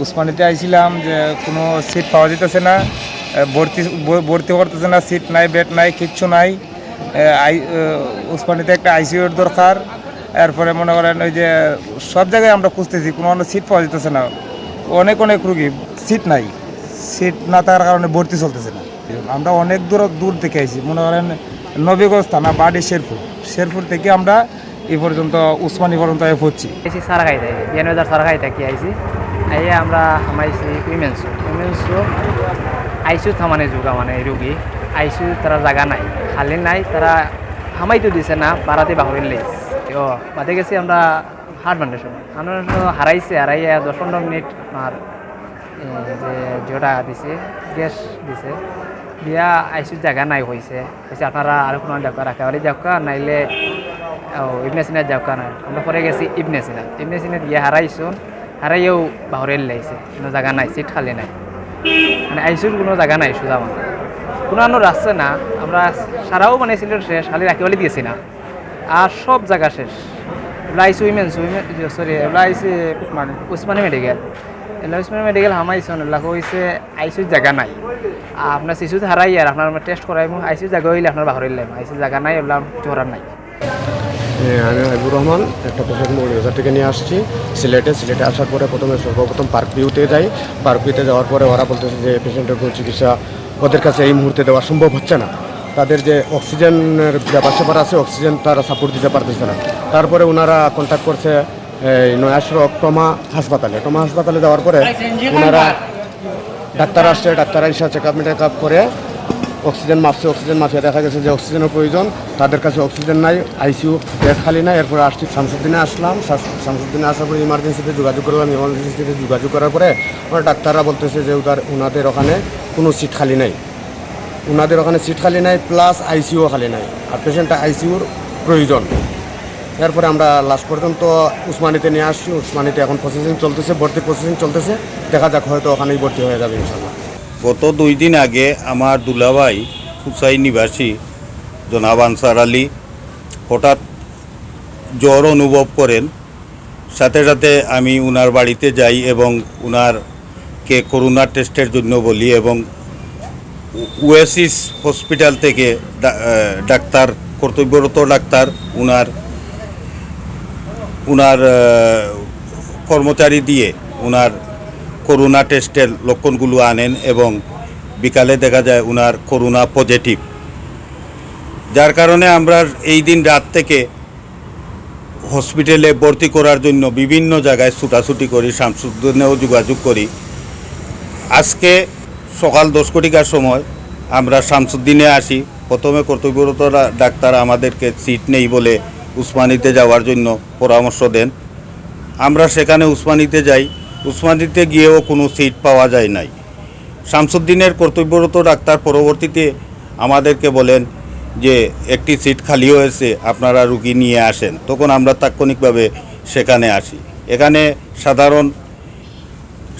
উসমানিতে আইছিলাম যে কোনো সিট পাওয়া যেতেছে না, ভর্তি করতেছে না, সিট নাই, বেড নাই, কিচ্ছু নাই। উসমানিতে একটা আইসিইউর দরকার। এরপরে মনে করেন ওই যে সব জায়গায় আমরা খুঁজতেছি, কোনো সিট পাওয়া যেতেছে না। অনেক অনেক রুগী, সিট নাই, সিট না থাকার কারণে ভর্তি চলতেছে না। আমরা অনেক দূর থেকে আইছি, মনে করেন নবীগঞ্জ থানা, বাড়ি শেরপুর থেকে আমরা এই পর্যন্ত উসমানী পর্যন্ত পড়ছি। সারা খাইতে বিয়ানবাজার সারা খাইতে কি আইছি আইয়া আমরা হামাইছি উইমেন্সু আইসিউ থামানে যোগা মানে রুগী আইসিউ তারা জায়গা নাই, খালি নাই, তারা হামাইতো দিছে না, বাড়াতে বাহরিন লেগেছে। তো বাদে গেছি আমরা হার্ট ফাউন্ডেশন হারাইয়া 10-15 মিনিট আমার যে যেটা দিছে গ্যাস দিছে দিয়া আইসিউ জায়গা নাই হয়েছে আপনারা আর কোনো যাওকা রাখাবাড়ি যাওকা নাইলে ইবনে সিনা যাওকা না। আমরা পরে গেছি ইবনে সিনা দিয়ে হারাইও বাহরে লাইছে, কোনো জায়গা নাই, সিট খালি নাই, মানে আইসিউর কোনো জায়গা নাই, সোজা মানে কোনো আনো রাস্তা না। আমরা সারাও মানে সিলেট শেষ, খালি রাখিবাড়ি দিয়েছি না, আর সব জায়গা শেষ। এগুলো আইসি এগুলো আইসি উসমানী মেডিকেল, উসমানী মেডিকেল হামাইছেন, এগুলো হয়েছে আইসিউর জায়গা নাই। আপনার শিশুতে হারাই আর আপনার টেস্ট করাই আইসিউ জায়গা হইলে আপনার বাহর আইসিউ জায়গা নাই, এগুলো কিছু করার নাই। আমি হাবিবুর রহমান, একটা পেশেন্ট মৌলিবাজার থেকে নিয়ে আসছি সিলেটে আসার পরে সর্বপ্রথম পার্ক ভিউতে যাই। পার্ক ভিউতে যাওয়ার পরে ওরা বলতেছে যে পেশেন্টের কোনো চিকিৎসা ওদের কাছে এই মুহূর্তে দেওয়া সম্ভব হচ্ছে না, তাদের যে অক্সিজেনের ব্যাপার স্যাপার আছে, অক্সিজেন তারা সাপোর্ট দিতে পারতেছে না। তারপরে ওনারা কন্ট্যাক্ট করছে নয়াসড়ক টমা হাসপাতালে যাওয়ার পরে ওনারা ডাক্তার আসছে, ডাক্তার এসে চেক আপ করে অক্সিজেন মাপিয়ে দেখা গেছে যে অক্সিজেনের প্রয়োজন, তাদের কাছে অক্সিজেন নাই, আইসিইউ বেড খালি নাই। এরপরে আসছি শামসুদ্দিনে আসার পরে ইমার্জেন্সিতে যোগাযোগ করলাম। ইমার্জেন্সিতে যোগাযোগ করার পরে আমার ডাক্তাররা বলতেছে যে ওনাদের ওখানে কোনো সিট খালি নাই, প্লাস আইসিইউ খালি নাই, আর পেশেন্টটা আইসিইউর প্রয়োজন। এরপরে আমরা লাস্ট পর্যন্ত উসমানিতে নিয়ে আসছি। উসমানিতে এখন ভর্তি প্রসেসিং চলতেছে, দেখা যাক হয়তো ওখানেই ভর্তি হয়ে যাবে ইনশাল্লাহ। গত 2 দিন আগে আমার দুলাভাই খুসাই নিবাসী জনাব আনসার আলী হঠাৎ জ্বর অনুভব করেন। সাথে সাথে আমি উনার বাড়িতে যাই এবং উনারকে করোনা টেস্টের জন্য বলি এবং ওয়েসিস হসপিটাল থেকে ডাক্তার, কর্তব্যরত ডাক্তার উনার কর্মচারী দিয়ে উনার করোনা টেস্টের লক্ষণগুলো আনেন এবং বিকালে দেখা যায় উনার করোনা পজিটিভ, যার কারণে আমরা এই দিন রাত থেকে হসপিটালে ভর্তি করার জন্য বিভিন্ন জায়গায় ছুটাছুটি করি, শামসুদ্দিনেও যোগাযোগ করি। আজকে সকাল 10 কোটিকার সময় আমরা শামসুদ্দিনে আসি। প্রথমে কর্তব্যরত ডাক্তার আমাদেরকে সিট নেই বলে উসমানিতে যাওয়ার জন্য পরামর্শ দেন। আমরা সেখানে উসমানিতে যাই, উসমানিতে গিয়েও কোনো সিট পাওয়া যায় নাই। শামসুদ্দিনের কর্তব্যরত ডাক্তার পরবর্তীতে আমাদেরকে বলেন যে একটি সিট খালি হয়েছে, আপনারা রুগী নিয়ে আসেন। তখন আমরা তাৎক্ষণিকভাবে সেখানে আসি। এখানে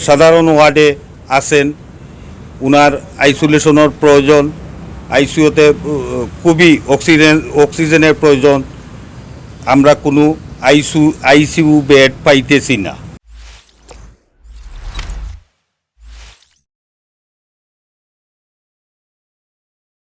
সাধারণ ওয়ার্ডে আসেন, উনার আইসোলেশনের প্রয়োজন, আইসিইউতে খুবই অক্সিজেনের প্রয়োজন। আমরা কোনো আইসিইউ বেড পাইতেছি না।